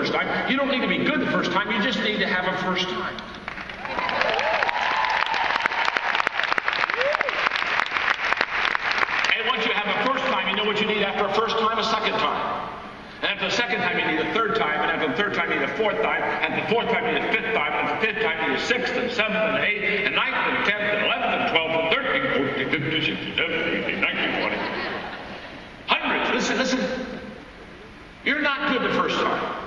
first time. You don't need to be good the first time. You just need to have a first time. And once you have a first time, you know what you need after a first time? A second time. And after the second time, you need a third time. And after the third time, you need a fourth time. And the fourth time, you need a fifth time. And the fifth time, you need a sixth and seventh and eighth and ninth and 10th and 11th and 12th and 13th, 14th, 15th, 16th, 17th, 18th, 19th, 20th. Hundreds. Listen. You're not good the first time.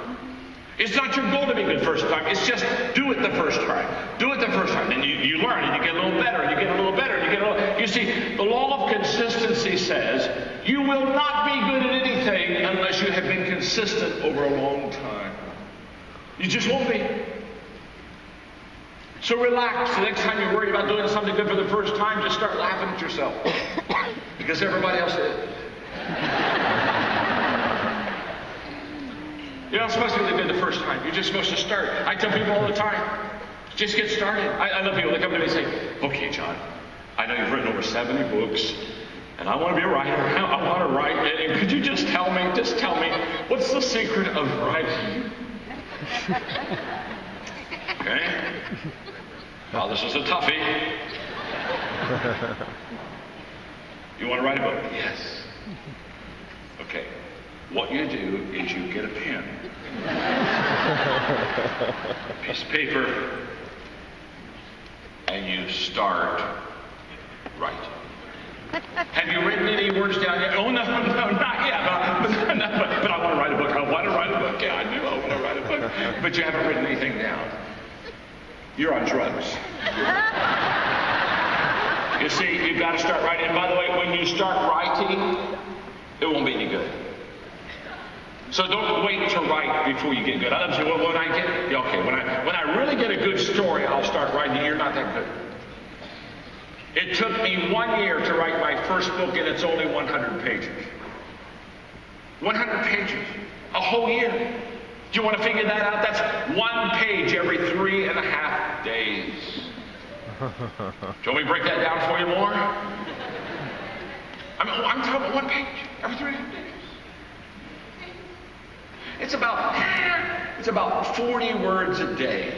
It's not your goal to be good first time. It's just do it the first time. Do it the first time. And you learn and you get a little better. And you get a little better. And you get a little... You see, the law of consistency says you will not be good at anything unless you have been consistent over a long time. You just won't be. So relax. The next time you worry about doing something good for the first time, just start laughing at yourself. Because everybody else is. You're not supposed to be good the first time. You're just supposed to start. I tell people all the time, just get started. I love people that come to me and say, okay, John, I know you've written over 70 books, and I want to be a writer. I want to write. And could you just tell me, what's the secret of writing? Okay? Well, this is a toughie. You want to write a book? Yes. Okay. What you do is you get a pen, a piece of paper, and you start writing. Have you written any words down yet? Oh, no, not yet. But I want to write a book. I want to write a book. Yeah, I do. I want to write a book. But you haven't written anything down. You're on drugs. You see, you've got to start writing. And by the way, when you start writing, it won't be any good. So don't wait to write before you get good. I love to say, well, when I really get a good story, I'll start writing. You're not that good. It took me 1 year to write my first book, and it's only 100 pages. 100 pages. A whole year. Do you want to figure that out? That's 1 page every 3.5 days. Do you want me to break that down for you more? I'm talking about 1 page every 3.5 days. It's about 40 words a day.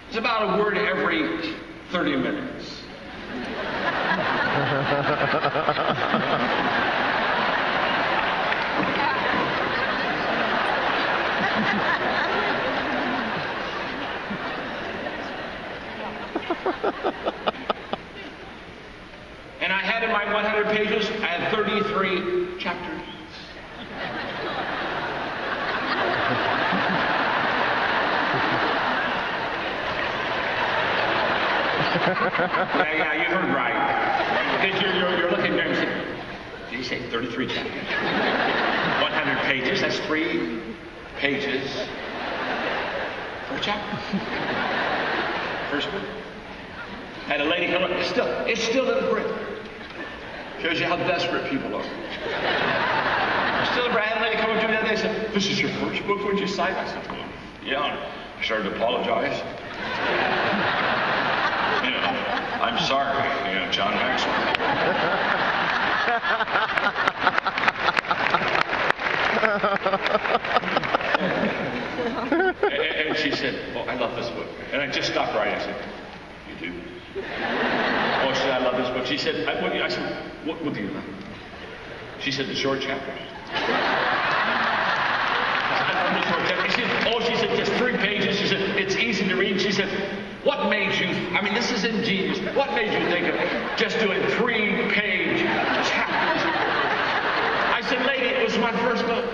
It's about a word every 30 minutes. And I had in my 100 pages, I had 33 chapters. Yeah, you heard right. Because you're looking there and saying, did he say 33 chapters? 100 pages, that's 3 pages per chapter. First book. Had a lady come up, it's still in print. Shows you how desperate people are. Still, I had a lady come up to me the other day and said, this is your first book, would you cite? I said, well, yeah. I started to apologize. I'm sorry, John Maxwell. And she said, well, I love this book. And I just stopped writing. I said, you do? Oh, she said, I love this book. She said, I said, what do you love? She said, the short chapters. She said, just 3 pages. She said, it's easy to read. She said, what made you, this is ingenious. What made you think of just doing 3-page chapters? I said, lady, it was my first book.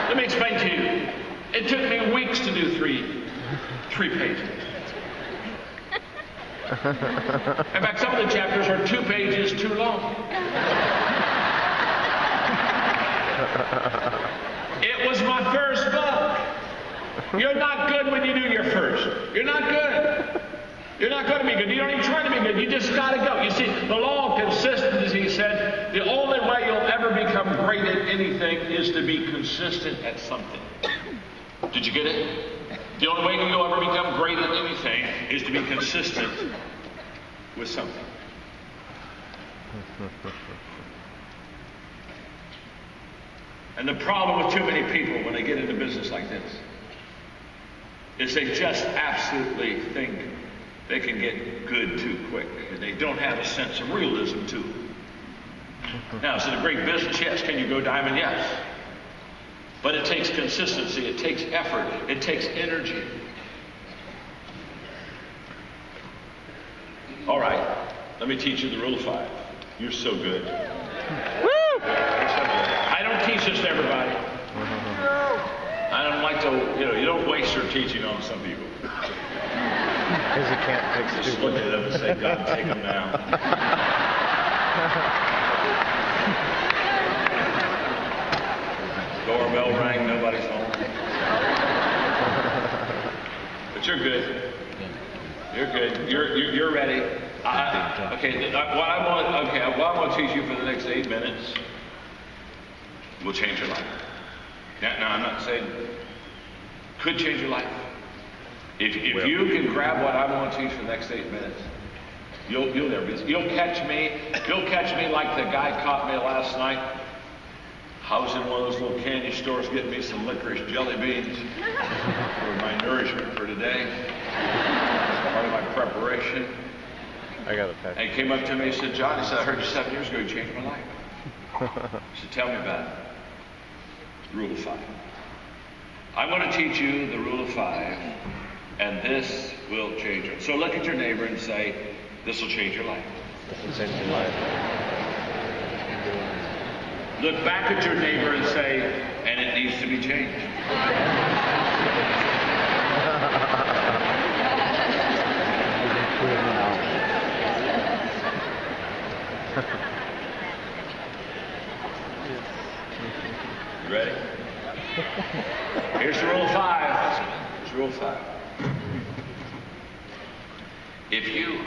Let me explain to you. It took me weeks to do 3 pages. In fact, some of the chapters are 2 pages too long. It was my first book. You're not good when you do your first. You're not good. You're not going to be good. You don't even try to be good. You just got to go. You see, the law of consistency said the only way you'll ever become great at anything is to be consistent at something. Did you get it? The only way you'll ever become great at anything is to be consistent with something. And the problem with too many people when they get into business like this is they just absolutely think they can get good too quick, and they don't have a sense of realism to it. Now, is it a great business? Yes. Can you go diamond? Yes. But it takes consistency, it takes effort, it takes energy. All right, let me teach you the rule of 5. You're so good. Woo! I don't teach this to everybody. I don't like to, you don't waste your teaching on some people. Because you can't fix Just look at them and say, God, take them now. Doorbell rang, nobody's home. But you're good. You're good. You're ready. What I want to teach you for the next 8 minutes will change your life. Now, I'm not saying could change your life. If you can grab what I want to teach for the next 8 minutes, you'll never be. You'll catch me. You'll catch me like the guy caught me last night. I was in one of those little candy stores getting me some licorice jelly beans for my nourishment for today. It's part of my preparation. I got a pack. And he came up to me and said, John, he said, I heard you 7 years ago, you changed my life. He said, tell me about it. Rule of 5. I'm going to teach you the rule of 5, and this will change it. So look at your neighbor and say, this will change your life. This will change your life. Look back at your neighbor and say, and it needs to be changed. You ready? Here's the rule of 5. Here's rule of 5. If you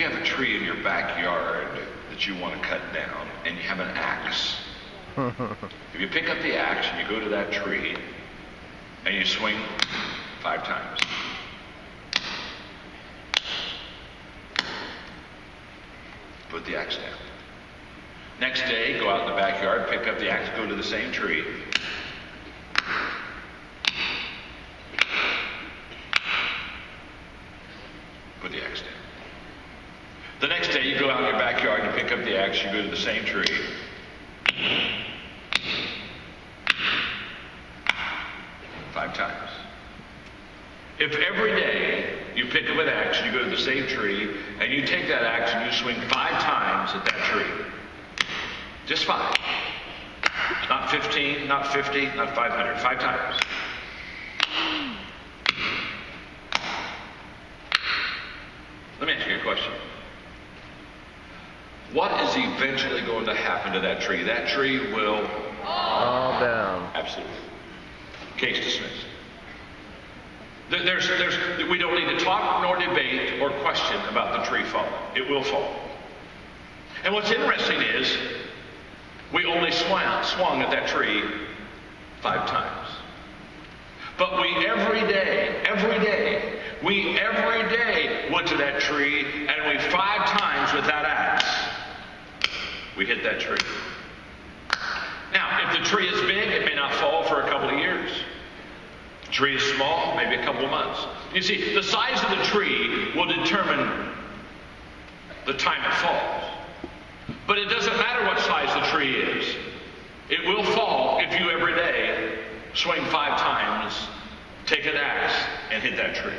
have a tree in your backyard that you want to cut down and you have an axe, if you pick up the axe and you go to that tree and you swing 5 times, put the axe down. Next day, go out in the backyard, pick up the axe, go to the same tree. Put the axe down. The next day, you go out in your backyard, you pick up the axe, you go to the same tree. 5 times. If every day you pick up an axe and you go to the same tree and you take that axe and you swing 5 times at that tree, just 5. Not 15, not 50, not 500. 5 times. Let me ask you a question. What is eventually going to happen to that tree? That tree will fall down. Absolutely. Case dismissed. We don't need to talk nor debate or question about the tree falling. It will fall. And what's interesting is we only swung at that tree 5 times. But we every day went to that tree and we 5 times with that axe, we hit that tree. Now, if the tree is big, it may not fall for a couple of years. If the tree is small, maybe a couple of months. You see, the size of the tree will determine the time it falls. But it doesn't matter what size the tree is. It will fall if you every day swing 5 times, take an axe, and hit that tree.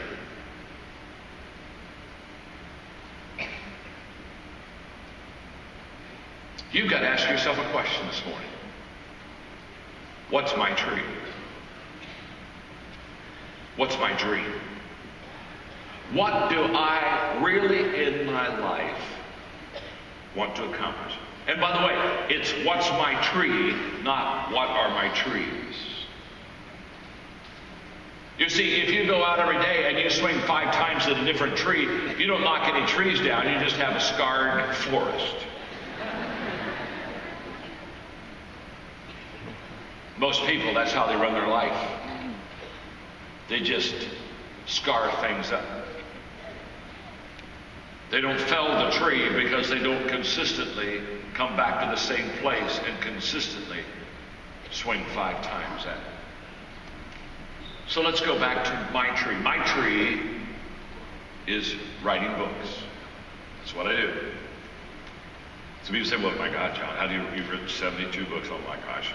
You've got to ask yourself a question this morning. What's my tree? What's my dream? What do I really in my life want to accomplish? And by the way, it's what's my tree, not what are my trees. You see, if you go out every day and you swing 5 times at a different tree, you don't knock any trees down, you just have a scarred forest. Most people, that's how they run their life. They just scar things up. They don't fell the tree because they don't consistently come back to the same place and consistently Swing 5 times that. So let's go back to my tree. My tree is writing books. That's what I do. So people say, well, my God, John, how do you've written 72 books? Oh my gosh,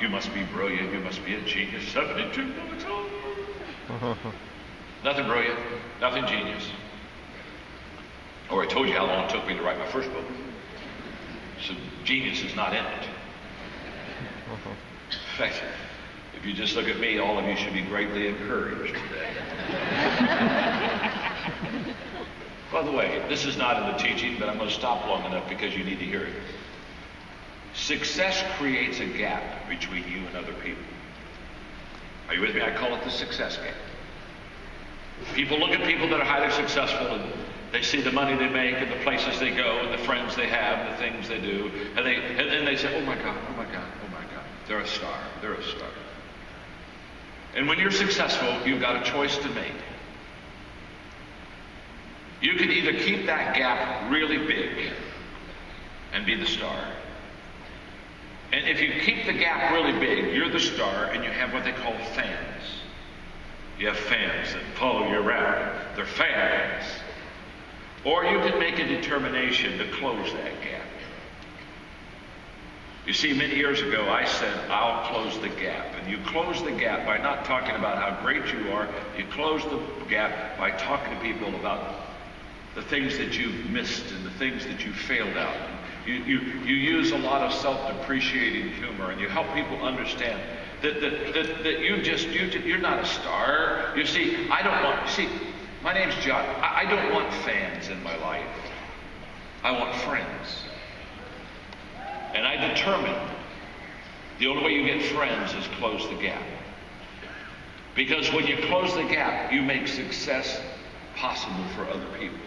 you must be brilliant, you must be a genius. 72 books, oh. Nothing brilliant, nothing genius. Or I told you how long it took me to write my first book. So genius is not in it. In fact, if you just look at me, all of you should be greatly encouraged today. By the way, this is not in the teaching, but I'm going to stop long enough because you need to hear it. Success creates a gap between you and other people. Are you with me? I call it the success gap. People look at people that are highly successful and they see the money they make and the places they go and the friends they have and the things they do, and then they say, oh my God, oh my God, oh my God, they're a star, they're a star. And when you're successful, you've got a choice to make. You can either keep that gap really big and be the star. And if you keep the gap really big, you're the star and you have what they call fans. You have fans that follow you around. They're fans. Or you can make a determination to close that gap. You see, many years ago I said, I'll close the gap. And you close the gap by not talking about how great you are. You close the gap by talking to people about the things that you've missed and the things that you failed out. You use a lot of self-depreciating humor, and you help people understand that you're not a star. You see, my name's John. I don't want fans in my life. I want friends. And I determined the only way you get friends is close the gap. Because when you close the gap, you make success possible for other people.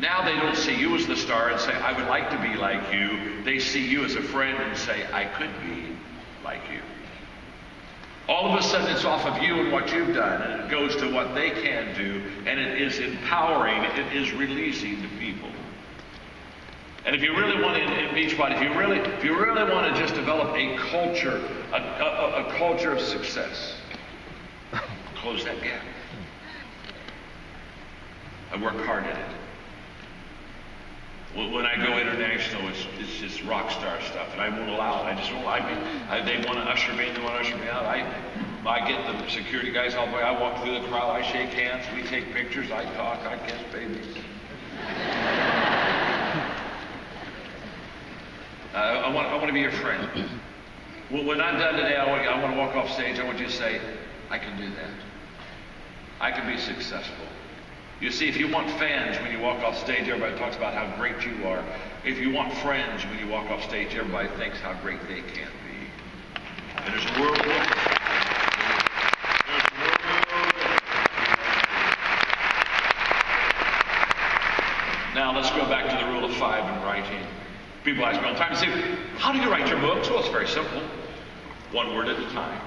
Now they don't see you as the star and say, I would like to be like you. They see you as a friend and say, I could be like you. All of a sudden it's off of you and what you've done, and it goes to what they can do, and it is empowering, it is releasing to people. And if you really want to, in Beachbody, if you really want to just develop a culture, a culture of success, close that gap. I work hard at it. When I go international, it's just rock star stuff, and I won't allow it. They want to usher me in, they want to usher me out. I get the security guys all the way. I walk through the crowd, I shake hands, we take pictures, I talk, I kiss babies. I want to be your friend. When I'm done today, I want to walk off stage. I want you to say, I can do that. I can be successful. You see, if you want fans when you walk off stage, everybody talks about how great you are. If you want friends when you walk off stage, everybody thinks how great they can be. And there's a world. Now let's go back to the rule of 5 in writing. People ask me all the time, say, how do you write your books? Well, it's very simple. One word at a time.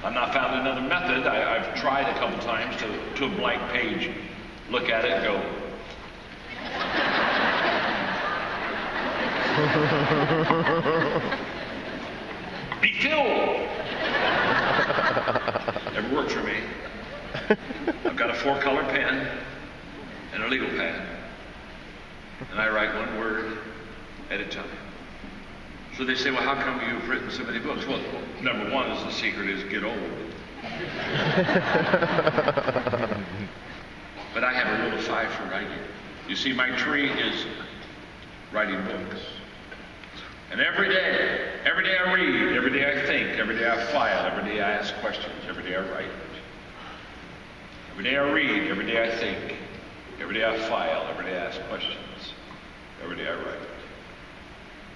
I've not found another method. I've tried a couple times to a blank page, look at it and go. Be filled. Never worked for me. I've got a 4-color pen and a legal pad. And I write one word at a time. So they say, well, how come you've written so many books? Well, number one is the secret is get old. But I have a rule of 5 for writing. You see, my tree is writing books. And every day I read, every day I think, every day I file, every day I ask questions, every day I write. Every day I read, every day I think, every day I file, every day I ask questions, every day I write.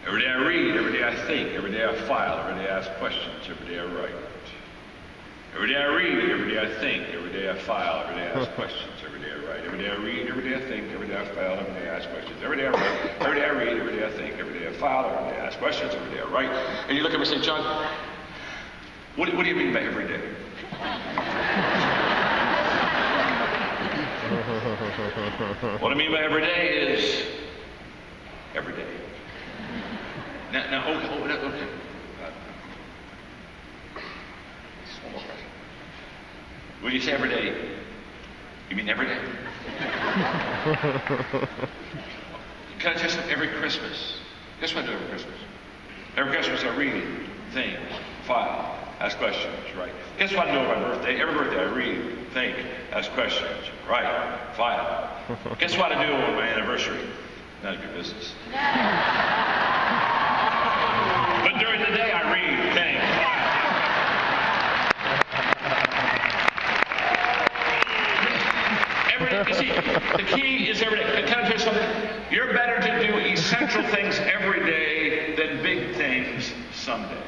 Every day I read, every day I think, every day I file, every day I ask questions, every day I write. Every day I read, every day I think, every day I file, every day I ask questions, every day I write. Every day I read, every day I think, every day I file, every day I ask questions. Every day I write, every day I read, every day I think, every day I file, every day I ask questions, every day I write. And you look at me and say, John, what do you mean by every day? What I mean by every day is every day. Now, okay. When you say every day, you mean every day? Can I tell you something? Every Christmas. Guess what I do every Christmas? Every Christmas I read, think, file, ask questions, right? Guess what I do on my birthday? Every birthday I read, think, ask questions, write, file. Guess what I do on my anniversary? None of your business. But during the day I read, think, file. Every day, you see, the key is every day. Can I tell you something? You're better to do essential things every day than big things someday.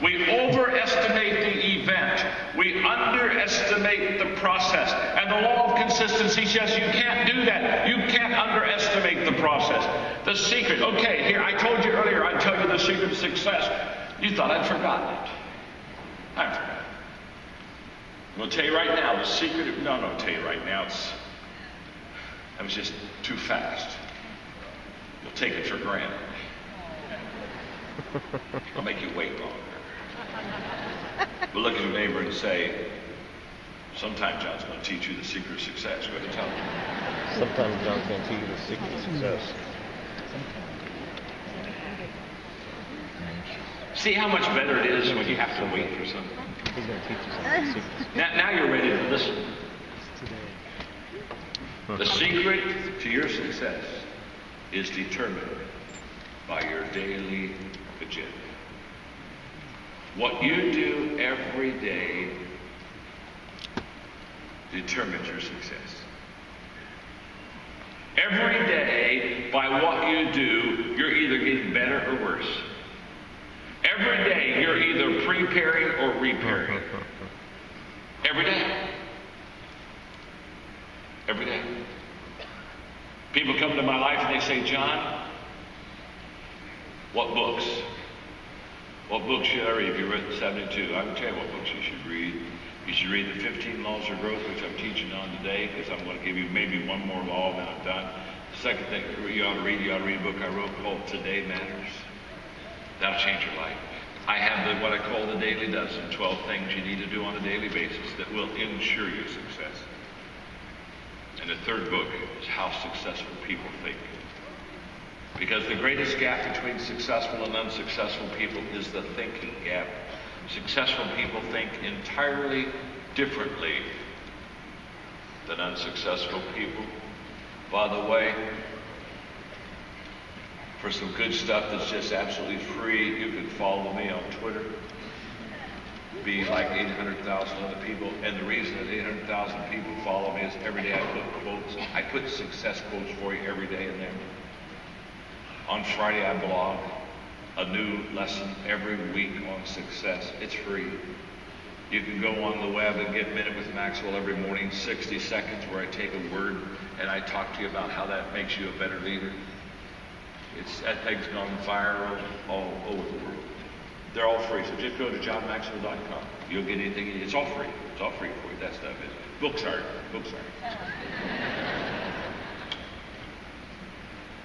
We overestimate the event. We underestimate the process. And the law of consistency says you can't do that. You can't underestimate the process. The secret. Okay, here, I told you earlier, I'd tell you the secret of success. You thought I'd forgotten it. I forgot it. I'm going to tell you right now, the secret of... No, I'll tell you right now, I was just too fast. You'll take it for granted. I'll make you wait longer. But look at your neighbor and say, sometime John's going to teach you the secret of success. Go ahead and tell him. Sometimes John's going to teach you the secret of success. See how much better it is when you have to wait for something? He's going to teach you some of the secrets. Now you're ready to listen. The secret to your success is determined by your daily agenda. What you do every day determines your success. Every day, by what you do, you're either getting better or worse. Every day, you're either preparing or repairing. Every day. Every day. People come to my life and they say, John, what books? What books should I read? If you've written 72, I can tell you what books you should read. You should read the 15 Laws of Growth, which I'm teaching on today, because I'm going to give you maybe one more law and then I'm done. The second thing you ought to read a book I wrote called Today Matters. That'll change your life. I have what I call the Daily Dozen, 12 things you need to do on a daily basis that will ensure your success. And the third book is How Successful People Think. Because the greatest gap between successful and unsuccessful people is the thinking gap. Successful people think entirely differently than unsuccessful people. By the way, for some good stuff that's just absolutely free, you can follow me on Twitter. Be like 800,000 other people. And the reason that 800,000 people follow me is every day I put quotes. I put success quotes for you every day in there. On Friday I blog a new lesson every week on success. It's free. You can go on the web and get Minute with Maxwell every morning, 60 seconds, where I take a word and I talk to you about how that makes you a better leader. That thing's gone fire all over the world. They're all free. So just go to johnmaxwell.com. You'll get anything. It's all free. It's all free for you. That stuff is. Books aren't.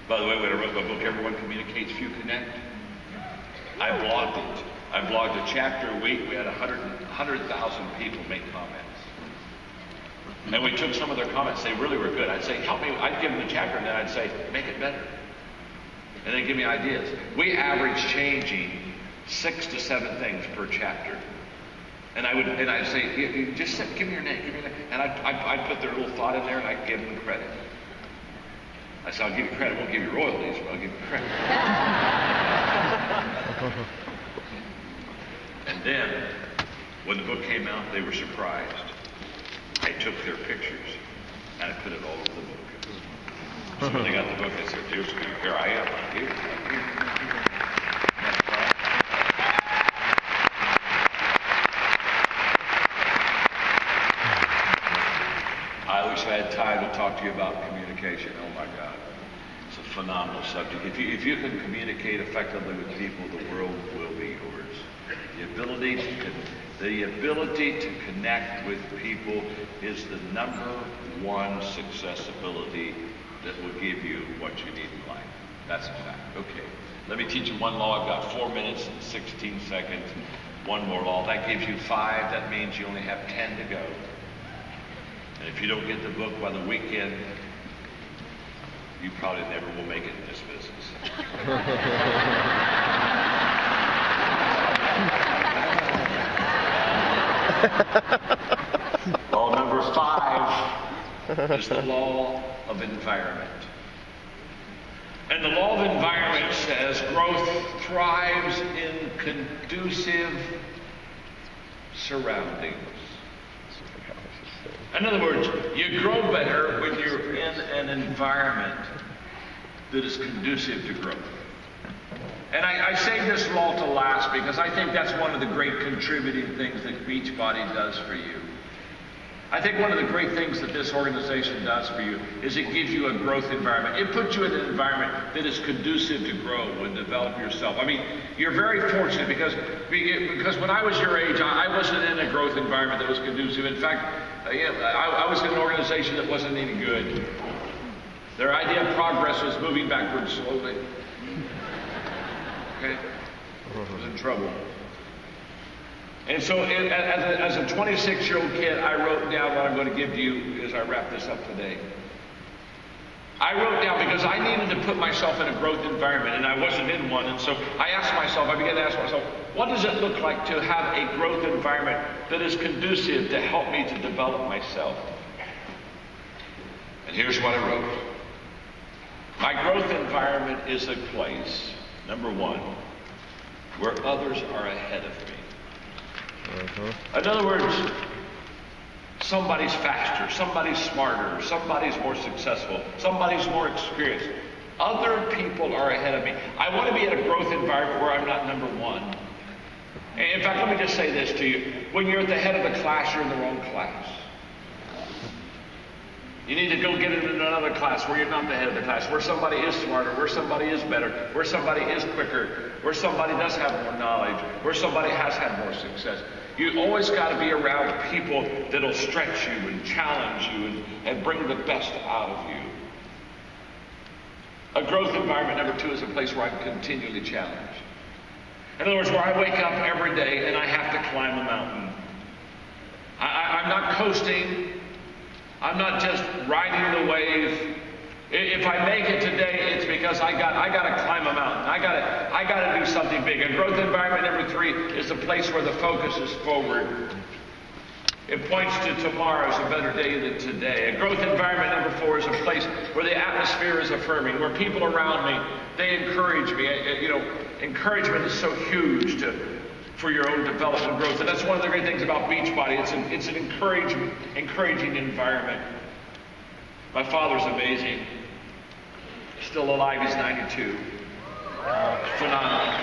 By the way, when I wrote my book, Everyone Communicates, Few Connect, I blogged it. I blogged a chapter a week. We had 100,000 people make comments. And we took some of their comments. They really were good. I'd say, help me. I'd give them the chapter, and then I'd say, make it better. And they'd give me ideas. We average changing 6 to 7 things per chapter. And I'd say, just give me your name, And I'd put their little thought in there, and I'd give them credit. I said, I'll give you credit. I won't give you royalties, but I'll give you credit. And then, when the book came out, they were surprised. I took their pictures, and I put it all over the book. So when they got the book, they said, here I am. Here. I wish I had time to talk to you about communication. Oh my God. It's a phenomenal subject. If you can communicate effectively with people, the world will be yours. The ability to connect with people is the number one success ability that will give you what you need in life. That's a fact. Okay. Let me teach you one law. I've got 4 minutes and 16 seconds. One more law. That gives you 5. That means you only have 10 to go. And if you don't get the book by the weekend, you probably never will make it in this business. Law number 5 is the law of environment. And the law of environment says growth thrives in conducive surroundings. In other words, you grow better when you're in an environment that is conducive to growth. And I save this law to last because I think that's one of the great contributing things that Beachbody does for you. I think one of the great things that this organization does for you is it gives you a growth environment. It puts you in an environment that is conducive to grow and develop yourself. I mean, you're very fortunate because when I was your age, I wasn't in a growth environment that was conducive. In fact, I was in an organization that wasn't any good. Their idea of progress was moving backwards slowly. Okay? I was in trouble. And so as a 26-year-old kid, I wrote down what I'm going to give to you as I wrap this up today. I wrote down because I needed to put myself in a growth environment, and I wasn't in one. And so I began to ask myself, what does it look like to have a growth environment that is conducive to help me to develop myself? And here's what I wrote. My growth environment is a place, number 1, where others are ahead of me. In other words, somebody's faster, somebody's smarter, somebody's more successful, somebody's more experienced. Other people are ahead of me. I want to be in a growth environment where I'm not number 1. In fact, let me just say this to you. When you're at the head of the class, you're in the wrong class. You need to go get into another class where you're not the head of the class, where somebody is smarter, where somebody is better, where somebody is quicker, where somebody does have more knowledge, where somebody has had more success. You always got to be around people that'll stretch you and challenge you and bring the best out of you. A growth environment, number 2, is a place where I'm continually challenged. In other words, where I wake up every day and I have to climb a mountain. I'm not coasting. I'm not just riding the wave. If I make it today, it's because I got to climb a mountain. I got to do something big. A growth environment, number 3, is a place where the focus is forward. It points to tomorrow as a better day than today. A growth environment, number 4, is a place where the atmosphere is affirming, where people around me, they encourage me. Encouragement is so huge for your own development and growth. And that's one of the great things about Beachbody. It's an encouraging environment. My father's amazing. He's still alive. He's 92. Phenomenal.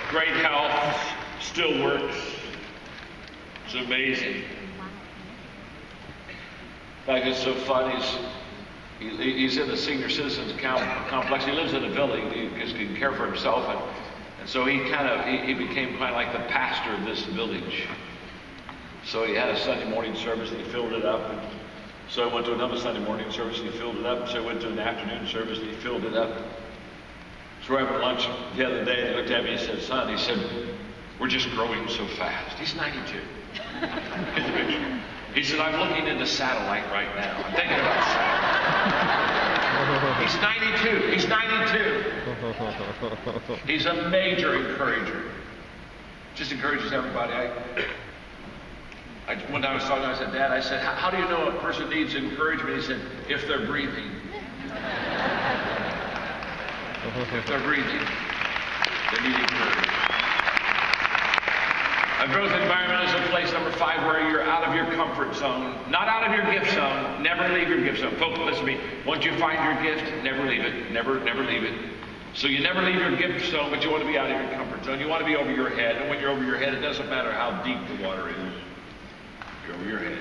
Great health. Still works. It's amazing. In fact, it's so fun. He's in the senior citizens complex. He lives in a village. He can care for himself. And so he became kind of like the pastor of this village. So he had a Sunday morning service and he filled it up. And so I went to another Sunday morning service and he filled it up. And so I went to an afternoon service and he filled it up. So we're having lunch the other day and he looked at me and he said, "Son," he said, "we're just growing so fast." He's 92. He said, "I'm looking into satellite right now. I'm thinking about satellite." He's 92. He's 92. He's a major encourager. Just encourages everybody. One time I was talking, I said, "Dad," I said, how do you know a person needs encouragement?" He said, "If they're breathing." If they're breathing, they need encouragement. A growth environment is a place, number 5, where you're out of your comfort zone. Not out of your gift zone. Never leave your gift zone. Folks, listen to me. Once you find your gift, never leave it. Never leave it. So you never leave your gift zone, but you want to be out of your comfort zone. You want to be over your head. And when you're over your head, it doesn't matter how deep the water is. You're over your head.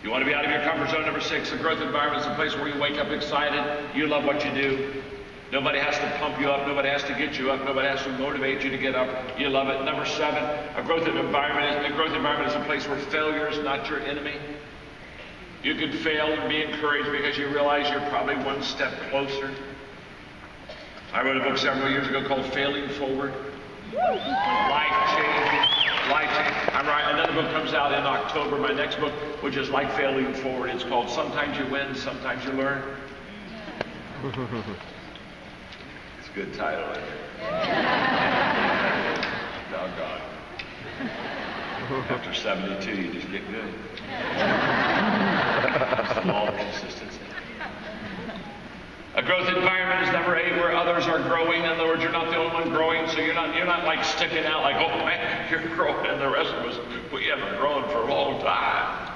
You want to be out of your comfort zone. Number 6, a growth environment is a place where you wake up excited. You love what you do. Nobody has to pump you up. Nobody has to get you up. Nobody has to motivate you to get up. You love it. Number 7, a growth environment is a place where failure is not your enemy. You can fail and be encouraged because you realize you're probably one step closer I wrote a book several years ago called Failing Forward. Life-changing. Another book comes out in October, my next book, which is like Failing Forward. It's called Sometimes You Win, Sometimes You Learn. It's a good title, isn't it? Doggone. After 72, you just get good. Small consistency. A growth environment is never a where others are growing. In other words, you're not the only one growing, so you're not like sticking out like, oh man, you're growing, and the rest of us, we haven't grown for a long time.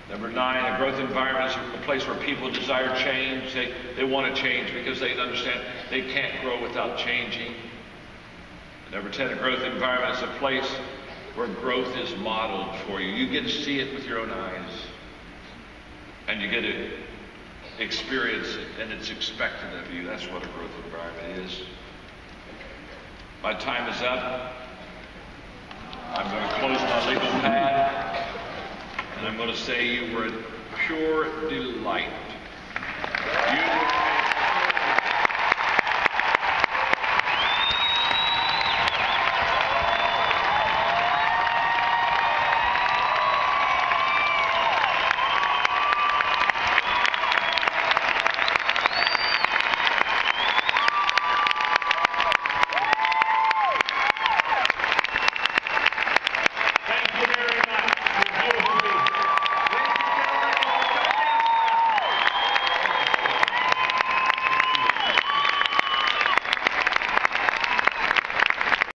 Number 9, a growth environment is a place where people desire change. They want to change because they understand they can't grow without changing. Number 10, a growth environment is a place where growth is modeled for you. You get to see it with your own eyes, and you get to experience it, and it's expected of you. That's what a growth environment is. My time is up. I'm going to close my legal pad, and I'm going to say you were a pure delight